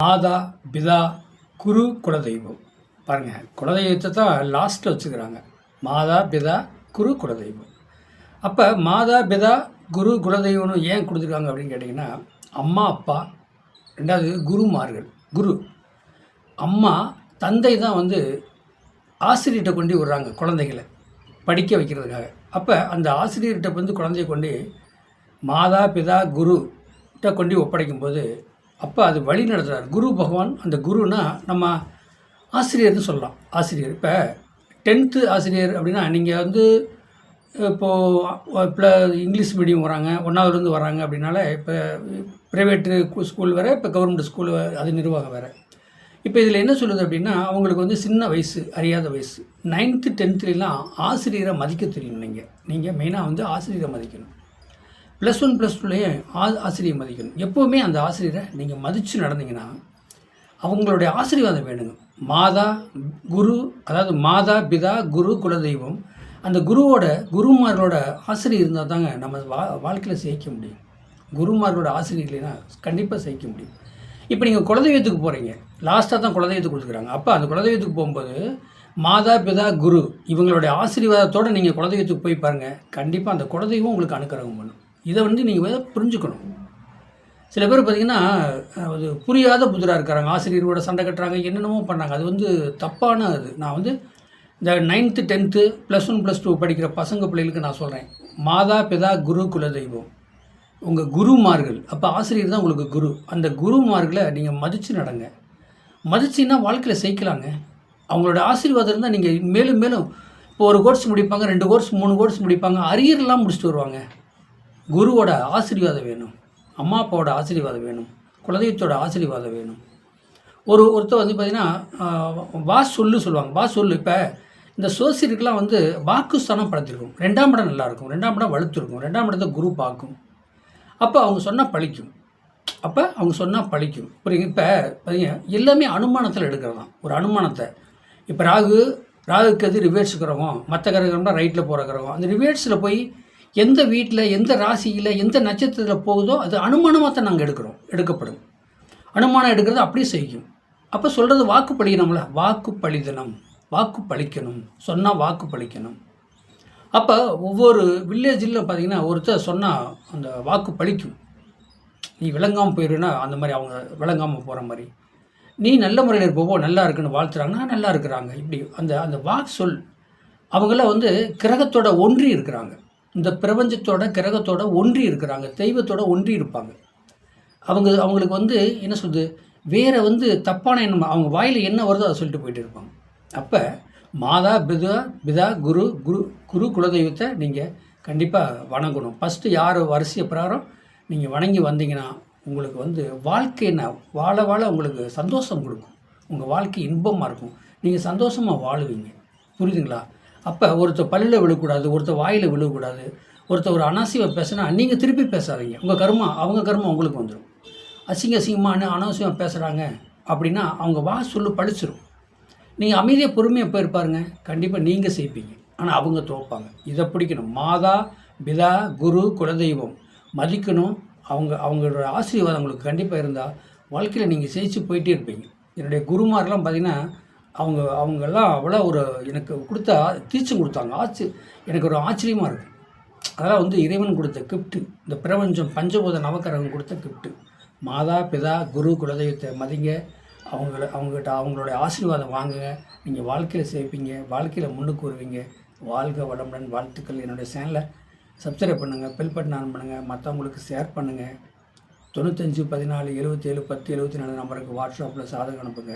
மாதா, பிதா, குரு, குலதெய்வம். பாருங்கள், குலதெய்வத்தை தான் லாஸ்ட்டில் வச்சுக்கிறாங்க. மாதா, பிதா, குரு, குலதெய்வம். அப்போ மாதா, பிதா, குரு, குலதெய்வம்னு ஏன் கொடுத்துருக்காங்க அப்படின்னு கேட்டிங்கன்னா, அம்மா, அப்பா, ரெண்டாவது குருமார்கள். குரு அம்மா, தந்தை தான் ஆசிரியர்கிட்ட கொண்டு விடுறாங்க குழந்தைகளை படிக்க வைக்கிறதுக்காக. அப்போ அந்த ஆசிரியர்கிட்ட குழந்தைய கொண்டு மாதா, பிதா, குருகிட்ட கொண்டு ஒப்படைக்கும்போது அப்போ அது வழி நடத்துகிறார் குரு பகவான். அந்த குருனா நம்ம ஆசிரியர்னு சொல்லலாம். ஆசிரியர் இப்போ 10th ஆசிரியர் அப்படின்னா, நீங்கள் இப்போ இங்கிலீஷ் மீடியம் வராங்க, 1வதுலேருந்து வராங்க அப்படின்னால, இப்போ ப்ரைவேட்டு ஸ்கூல் வேறு, இப்போ கவர்மெண்ட் ஸ்கூல் அது நிர்வாகம் வேறு. இப்போ இதில் என்ன சொல்லுது அப்படின்னா, அவங்களுக்கு சின்ன வயசு, அறியாத வயசு. 9th 10thலாம் ஆசிரியரை மதிக்க தெரியும். நீங்கள் மெயினாக ஆசிரியரை மதிக்கணும். +1 +2லேயே ஆசிரியர் மதிக்கணும். எப்போவுமே அந்த ஆசிரியரை நீங்கள் மதித்து நடந்தீங்கன்னா அவங்களுடைய ஆசீர்வாதம் வேணுங்க. மாதா, குரு, அதாவது மாதா, பிதா, குரு, குலதெய்வம். அந்த குருமார்களோட ஆசிரியர் இருந்தால் தாங்க நம்ம வாழ்க்கையில் ஜெயிக்க முடியும். குருமார்களோட ஆசிரியர் இல்லைன்னா கண்டிப்பாக ஜெயிக்க முடியும். இப்போ நீங்கள் குலதெய்வத்துக்கு போகிறீங்க, லாஸ்ட்டாக தான் குலதெய்வத்துக்கு கொடுத்துக்கிறாங்க. அப்போ அந்த குலதெய்வத்துக்கு போகும்போது மாதா, பிதா, குரு இவங்களுடைய ஆசீர்வாதத்தோடு நீங்கள் குலதெய்வத்துக்கு போய் பாருங்கள். கண்டிப்பாக அந்த குலதெய்வம் உங்களுக்கு அனுக்கிரகம் பண்ணும். இதை நீங்கள் புரிஞ்சுக்கணும். சில பேர் பார்த்திங்கன்னா, அது புரியாத புதிராக இருக்கிறாங்க. ஆசிரியரோட சண்டை கட்டுறாங்க, என்னென்னமோ பண்ணாங்க. அது தப்பான அது. நான் இந்த 9th 10th +1 +2 படிக்கிற பிள்ளைகளுக்கு நான் சொல்கிறேன், மாதா, பிதா, குரு, குலதெய்வம் உங்கள் குருமார்கள். அப்போ ஆசிரியர் தான் உங்களுக்கு குரு. அந்த குருமார்களை நீங்கள் மதித்து நடங்க. மதிச்சின்னா வாழ்க்கையில் ஜெயிக்கலாங்க. அவங்களோட ஆசீர்வாதம் இருந்தால் நீங்கள் மேலும் மேலும் இப்போ ஒரு கோர்ஸ் முடிப்பாங்க, 2 கோர்ஸ் 3 கோர்ஸ் முடிப்பாங்க, அரியர்லாம் முடிச்சுட்டு வருவாங்க. குருவோட ஆசீர்வாதம் வேணும், அம்மா அப்பாவோட ஆசீர்வாதம் வேணும், குலதெய்வத்தோட ஆசீர்வாதம் வேணும். ஒருத்தர் பார்த்திங்கன்னா, சொல்லுவாங்க. சொல்லு. இப்போ இந்த சோசியருக்கெலாம் வாக்குஸ்தானம் படுத்திருக்கும். 2ஆம் இடம் நல்லாயிருக்கும், 2ஆம் இடம் வலுத்திருக்கும், 2ஆம் இடத்தை குரு பார்க்கும். அப்போ அவங்க சொன்னால் பழிக்கும். புரியுங்க? இப்போ பார்த்தீங்க, எல்லாமே அனுமானத்தில் எடுக்கிறது தான். ஒரு அனுமானத்தை இப்போ ராகுக்கு எது ரிவேர்ஸ் கிரகம், மற்ற கிரகம்னா ரைட்டில் போகிற கிரகம். அந்த ரிவேர்ஸில் போய் எந்த வீட்டில், எந்த ராசியில், எந்த நட்சத்திரத்தில் போகுதோ அது அனுமானமாக தான் நாங்கள் எடுக்கப்படும். அனுமானம் எடுக்கிறது அப்படியே செய்யும். அப்போ சொல்கிறது வாக்கு பழிக்கணும்ல, வாக்கு பழிதனம், வாக்கு பழிக்கணும், சொன்னால் வாக்கு பழிக்கணும். அப்போ ஒவ்வொரு வில்லேஜில் பார்த்திங்கன்னா, ஒருத்தர் சொன்னால் அந்த வாக்கு பழிக்கும். நீ விளங்காமல் போயிடுன்னா அந்த மாதிரி அவங்க விளங்காமல் போகிற மாதிரி, நீ நல்ல முறையில் இருப்பவோ நல்லா இருக்குன்னு வாழ்த்துறாங்கன்னா நல்லா இருக்கிறாங்க. இப்படி அந்த வாக்கு சொல் அவங்களாம் கிரகத்தோட ஒன்றி இருக்கிறாங்க. இந்த பிரபஞ்சத்தோட கிரகத்தோட ஒன்றி இருக்கிறாங்க, தெய்வத்தோட ஒன்றி இருப்பாங்க. அவங்களுக்கு என்ன சொல்லுது, வேறு தப்பான எண்ணம் அவங்க வாயில் என்ன வருதோ அதை சொல்லிட்டு போயிட்டு இருப்பாங்க. அப்போ மாதா, பிதா, குரு, குலதெய்வத்தை நீங்கள் கண்டிப்பாக வணங்கணும். ஃபஸ்ட்டு யார் வரிசைய பிரகாரம் நீங்கள் வணங்கி வந்தீங்கன்னா உங்களுக்கு வாழ்க்கை வாழ உங்களுக்கு சந்தோஷம் கொடுக்கும். உங்கள் வாழ்க்கை இன்பமாக இருக்கும், நீங்கள் சந்தோஷமாக வாழுவீங்க. புரியுதுங்களா? அப்போ ஒருத்தர் பல்லில் விழக்கூடாது, ஒருத்தர் வாயில் விழக்கூடாது. ஒருத்தர் ஒரு அனாவசியமாக பேசுனா நீங்கள் திருப்பி பேசாதீங்க. உங்கள் கர்மா அவங்க கர்மா உங்களுக்கு வந்துடும். அசிங்கமாக அனாவசியமாக பேசுகிறாங்க அப்படின்னா அவங்க சொல்லு பழிச்சிடும். நீங்கள் அமைதியாக பொறுமையாக போயிருப்பாருங்க, கண்டிப்பாக நீங்கள் செய்ப்பீங்க. ஆனால் அவங்க தோப்பாங்க. இதை பிடிக்கணும். மாதா, பிதா, குரு, குலதெய்வம் மதிக்கணும். அவங்களோட ஆசீர்வாதம் உங்களுக்கு கண்டிப்பாக இருந்தால் வாழ்க்கையில் நீங்கள் ஜெயிச்சு போயிட்டே இருப்பீங்க. என்னுடைய குருமாரெலாம் பார்த்திங்கன்னா, அவங்கெல்லாம் அவ்வளோ எனக்கு கொடுத்த டீச்சிங் கொடுத்தாங்க. எனக்கு ஒரு ஆச்சரியமாக இருக்குது. அதெல்லாம் இறைவன் கொடுத்த கிஃப்ட்டு. இந்த பிரபஞ்சம் பஞ்சபூத நவக்கிரகம் கொடுத்த கிஃப்ட்டு. மாதா, பிதா, குரு, குலதெய்வத்தை மதிங்க. அவங்ககிட்ட அவங்களுடைய ஆசீர்வாதம் வாங்குங்க. நீங்கள் வாழ்க்கையில் சேர்ப்பீங்க, வாழ்க்கையில் முன்னுக்கு வருவீங்க. வாழ்க வளமுடன். வாழ்த்துக்கள். என்னுடைய சேனலை சப்ஸ்கிரைப் பண்ணுங்கள், பெல் பட்டன் ஆன் பண்ணுங்கள், மற்றவங்களுக்கு ஷேர் பண்ணுங்கள். 95 14 77 10 74 நம்பருக்கு வாட்ஸ்அப்பில் சாதகம் அனுப்புங்க.